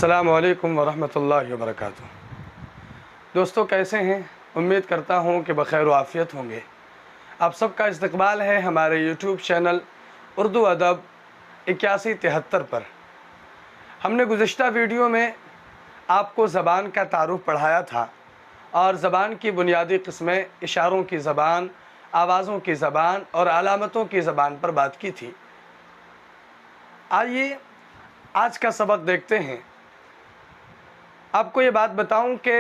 अस्सलाम वालेकुम वरहमतुल्लाहि वबरकातुह। दोस्तों, कैसे हैं? उम्मीद करता हूं कि बखैर व आफ़ियत होंगे। आप सबका इस्तकबाल है हमारे यूट्यूब चैनल उर्दू अदब 8173 पर। हमने गुज़िश्ता वीडियो में आपको ज़बान का तारुफ़ पढ़ाया था और ज़बान की बुनियादी क़िस्में इशारों की ज़बान, आवाज़ों की ज़बान और अलामतों की ज़बान पर बात की थी। आइए आज का सबक देखते हैं। आपको ये बात बताऊं कि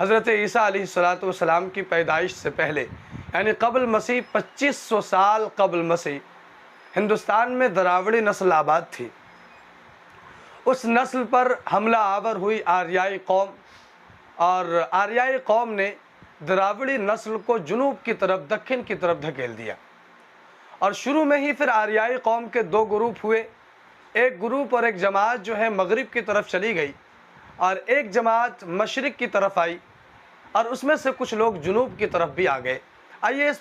हज़रत ईसा अलैहिस्सलाम की पैदाइश से पहले यानी क़ब्ल मसीह 2500 साल क़ब्ल मसीह हिंदुस्तान में द्राविड़ी नस्ल आबाद थी। उस नस्ल पर हमला आवर हुई आर्याई कौम और आर्याई कौम ने द्राविड़ी नस्ल को जुनूब की तरफ, दक्षिण की तरफ धकेल दिया और शुरू में ही फिर आर्याई कौम के दो ग्रुप हुए। एक ग्रुप और एक जमात जो है मगरिब की तरफ चली गई और एक जमात मशरिक़ की तरफ आई और उसमें से कुछ लोग जुनूब की तरफ भी आ गए। आइए इस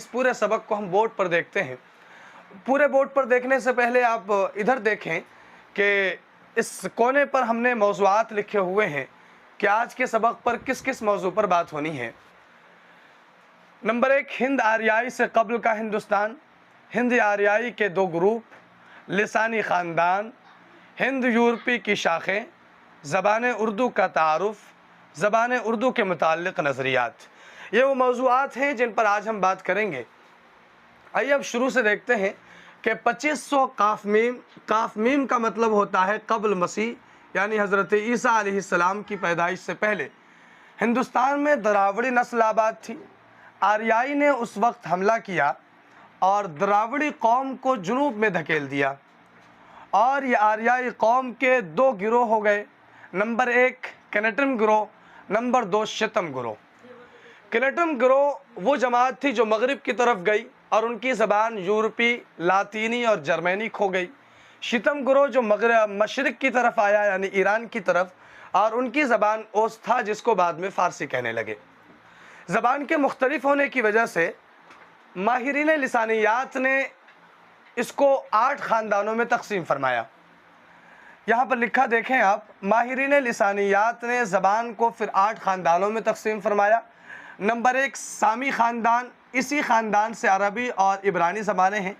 पूरे सबक को हम बोर्ड पर देखते हैं। पूरे बोर्ड पर देखने से पहले आप इधर देखें कि इस कोने पर हमने मौज़ूआत लिखे हुए हैं कि आज के सबक पर किस किस मौजू पर बात होनी है। नंबर 1, हिंद आर्याई से कब्ल का हिंदुस्तान, हिंद आर्याई के दो ग्रुप, लिसानी ख़ानदान, हिंद यूरोपी की शाखें, ज़बान उर्दू का तारुफ़, ज़बान उर्दू के मुताल्लिक़ नज़रियात। ये वो मौज़ूआत हैं जिन पर आज हम बात करेंगे। आइए अब शुरू से देखते हैं कि 2500 काफ मीम का मतलब होता है क़ब्ल मसीह, यानी हज़रत ईसा अलैहिस्सलाम की पैदाइश से पहले हिंदुस्तान में द्राविड़ी नस्ल आबाद थी। आर्याई ने उस वक्त हमला किया और द्राविड़ी कौम को जुनूब में धकेल दिया और ये आर्याई कौम के दो गिरोह हो गए। नंबर 1 केनेटम गिरोह, नंबर 2 शितम गिरोह। केनेटम गिरोह वो जमात थी जो मगरिब की तरफ गई और उनकी ज़बान यूरोपी, लातीनी और जर्मनी खो गई। शितम गिरोह जो मशरिक़ की तरफ आया यानी ईरान की तरफ, और उनकी ज़बान ओस था जिसको बाद में फ़ारसी कहने लगे। ज़बान के मुख्तलिफ होने की वजह से माहिरीन लिसानियात ने इसको 8 ख़ानदानों में तकसीम फरमाया। यहाँ पर लिखा देखें आप, माहिरीन लिसानियात ने ज़बान को फिर 8 ख़ानदानों में तकसीम फरमाया। नंबर 1 सामी ख़ानदान, इसी ख़ानदान से अरबी और इब्रानी ज़बानें हैं।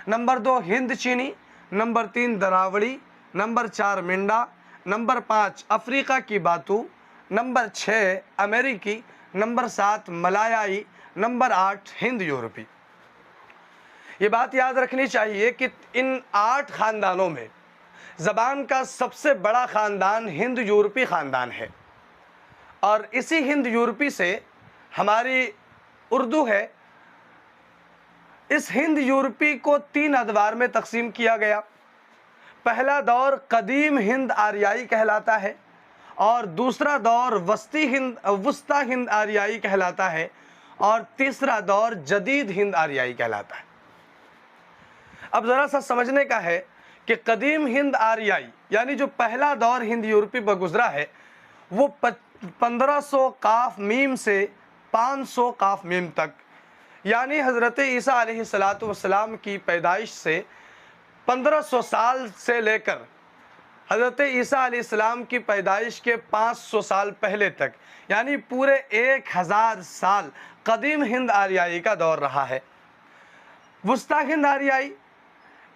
नंबर 2 हिंद चीनी, number 3 Dravidi, number 4 Munda, number 5 Africa की बातू, नंबर 6 अमेरिकी, नंबर 7 मलायाई, नंबर 8 हिंद यूरोपी। ये बात याद रखनी चाहिए कि इन 8 ख़ानदानों में ज़बान का सबसे बड़ा ख़ानदान हिंद यूरोपी ख़ानदान है और इसी हिंद यूरोपी से हमारी उर्दू है। इस हिंद यूरोपी को 3 अदवार में तकसीम किया गया। पहला दौर कदीम हिंद आर्याई कहलाता है और दूसरा दौर वस्ता हिंद आर्याई कहलाता है और तीसरा दौर जदीद हिंद आर्याई कहलाता है। अब ज़रा सा समझने का है कि कदीम हिंद आर्याई यानी जो पहला दौर हिंद यूरोपी पर गुज़रा है वो 1500 काफ मीम से 500 काफ मीम तक, यानी हज़रत ईसा अलैहिस्सलाम की पैदाइश से 1500 साल से लेकर हज़रत ईसा अलैहिस्सलाम की पैदाइश के 500 साल पहले तक, यानी पूरे 1000 साल कदीम हिंद आर्याई का दौर रहा है। वस्ता हिंद आर्याई,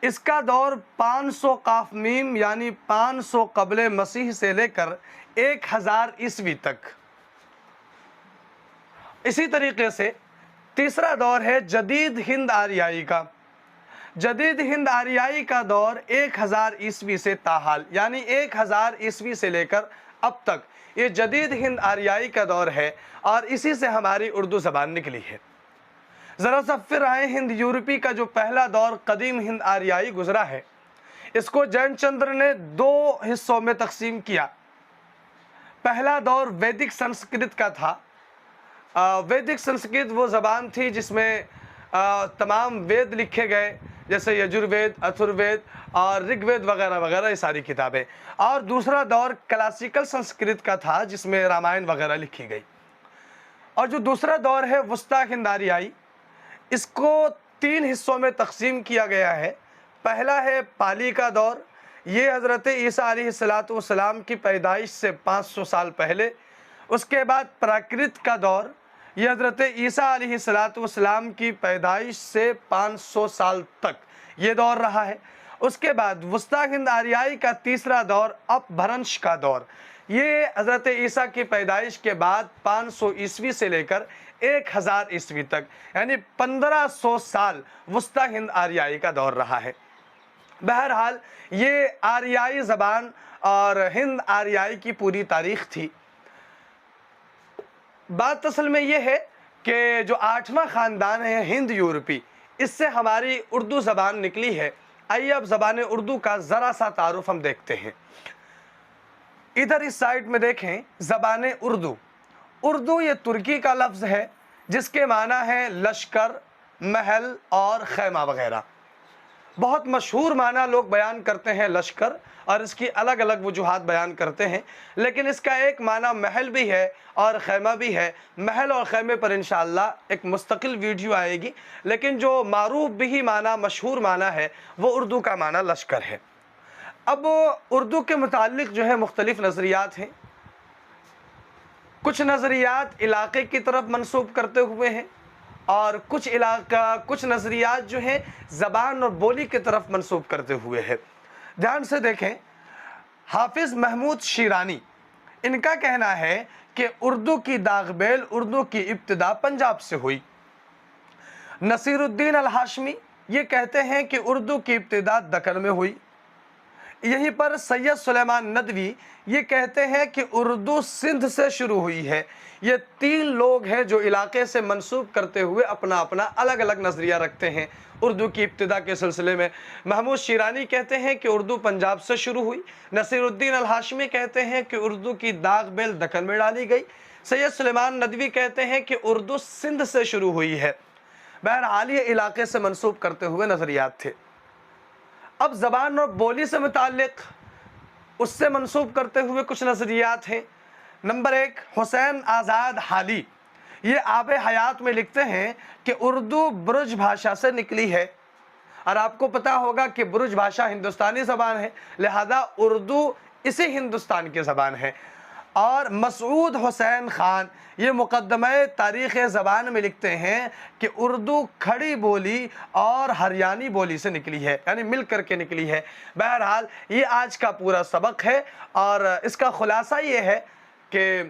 इसका दौर 500 काफ मीम यानी 500 क़ब्ल मसीह से लेकर 1000 ईस्वी तक। इसी तरीके से तीसरा दौर है जदीद हिंद आर्याई का। जदीद हिंद आर्याई का दौर 1000 ईस्वी से ताहाल यानी 1000 ईस्वी से लेकर अब तक ये जदीद हिंद आर्याई का दौर है और इसी से हमारी उर्दू ज़बान निकली है। ज़रा सा फिर आए हिंद यूरोपी का जो पहला दौर कदीम हिंद आर्याई गुज़रा है, इसको जैनचंद्र ने 2 हिस्सों में तकसीम किया। पहला दौर वैदिक संस्कृत का था। वैदिक संस्कृत वो ज़बान थी जिसमें तमाम वेद लिखे गए, जैसे यजुर्वेद, अथुर्वेद और ऋग्वेद वगैरह वगैरह, ये सारी किताबें। और दूसरा दौर क्लासिकल संस्कृत का था जिसमें रामायण वगैरह लिखी गई। और जो दूसरा दौर है वस्ता हिंद आर्याई, इसको 3 हिस्सों में तकसीम किया गया है। पहला है पाली का दौर, یہ حضرت عیسیٰ علیہ السلام کی پیدائش سے 500 سال پہلے، اس کے بعد پراکرت کا دور، یہ حضرت عیسیٰ علیہ السلام کی پیدائش سے 500 سال تک یہ دور رہا ہے۔ اس کے بعد وسطی ہند آریائی کا تیسرا دور اپبھرنش کا دور، یہ حضرت عیسیٰ کی پیدائش کے بعد 500 عیسوی سے لے کر 1000 عیسوی تک، یعنی 1500 سال وسطی ہند آریائی کا دور رہا ہے۔ بہرحال یہ آریائی زبان اور ہند آریائی کی پوری تاریخ تھی۔ بات اصل میں یہ ہے کہ جو 8واں خاندان ہے ہند یورپی، اس سے ہماری اردو زبان نکلی ہے۔ آئیے اب زبان اردو کا ذرا سا تعارف ہم دیکھتے ہیں۔ ادھر اس سائٹ میں دیکھیں زبان اردو۔ اردو یہ ترکی کا لفظ ہے جس کے معنی ہے لشکر، محل اور خیمہ وغیرہ۔ بہت مشہور معنی لوگ بیان کرتے ہیں لشکر، اور اس کی الگ الگ وجوہات بیان کرتے ہیں، لیکن اس کا ایک معنی محل بھی ہے اور خیمہ بھی ہے۔ محل اور خیمے پر انشاءاللہ ایک مستقل ویڈیو آئے گی، لیکن جو معروف بھی معنی، مشہور معنی ہے، وہ اردو کا معنی لشکر ہے۔ اب اردو کے متعلق جو ہے مختلف نظریات ہیں۔ کچھ نظریات علاقے کی طرف منسوب کرتے ہوئے ہیں، اور کچھ نظریات جو ہیں زبان اور بولی کی طرف منسوب کرتے ہوئے ہیں۔ دھیان سے دیکھیں، حافظ محمود شیرانی، ان کا کہنا ہے کہ اردو کی داغ بیل، اردو کی ابتدا پنجاب سے ہوئی۔ نصیر الدین الہاشمی یہ کہتے ہیں کہ اردو کی ابتدا دکن میں ہوئی۔ یہیں پر سید سلیمان ندوی یہ کہتے ہیں کہ اردو سندھ سے شروع ہوئی ہے۔ یہ 3 لوگ ہیں جو علاقے سے منسوب کرتے ہوئے اپنا اپنا الگ الگ نظریہ رکھتے ہیں اردو کی ابتدا کے سلسلے میں۔ محمود شیرانی کہتے ہیں کہ اردو پنجاب سے شروع ہوئی۔ نصیر الدین الہاشمی کہتے ہیں کہ اردو کی داغ بیل دکن میں ڈالی گئی۔ سید سلیمان ندوی کہتے ہیں کہ اردو سندھ سے شروع ہوئی ہے۔ بہرحال یہ علاقے سے منسوب کرتے ہوئے نظریات تھے۔ اب زبان اور بولی سے متعلق اس سے منسوب کرتے ہوئے کچھ نظریات ہیں۔ نمبر 1، حسین آزاد حالی، یہ آب حیات میں لکھتے ہیں کہ اردو برج بھاشا سے نکلی ہے، اور آپ کو پتا ہوگا کہ برج بھاشا ہندوستانی زبان ہے، لہذا اردو اسی ہندوستان کی زبان ہے۔ اور مسعود حسین خان یہ مقدمہ تاریخ زبان میں لکھتے ہیں کہ اردو کھڑی بولی اور ہریانی بولی سے نکلی ہے، یعنی مل کر کے نکلی ہے۔ بہرحال یہ آج کا پورا سبق ہے، اور اس کا خلاصہ یہ ہے کہ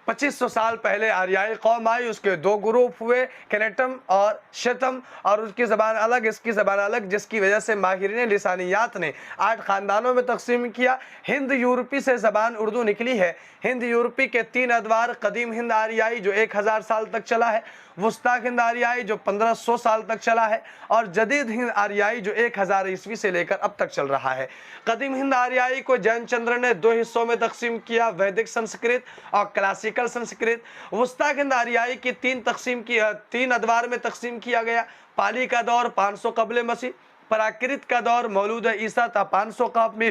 2500 سال پہلے آریائی قوم آئی، اس کے 2 گروپ ہوئے، کینیٹم اور شیتم، اور اس کی زبان الگ، اس کی زبان الگ، جس کی وجہ سے ماہرین لسانیات نے 8 خاندانوں میں تقسیم کیا۔ ہند یورپی سے زبان اردو نکلی ہے۔ ہند یورپی کے 3 ادوار، قدیم ہند آریائی جو 1000 سال تک چلا ہے، وسطی ہند آریائی جو 1500 سال تک چلا ہے، اور جدید ہند آریائی جو 1000 عیسوی سے لے کر اب تک چل رہا ہے۔ قدیم ہند آریائی کو جین چندر نے 2 حصوں میں تقسیم کیا، ویدک سنسکرت اور کلاسیکل سنسکرت۔ وسطی ہند آریائی کی 3 ادوار میں تقسیم کیا گیا۔ پالی کا دور 500 قبل مسیح، پراکرت کا دور مولود عیسیٰ تا 500 قبل،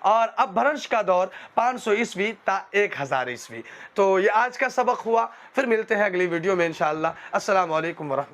اور اپبھرنش کا دور 500 عیسوی تا 1000 عیسوی۔ تو یہ آج کا سبق ہوا، پھر ملتے ہیں اگلی ویڈیو میں انشاءاللہ۔ السلام علیکم ورحمۃ اللہ۔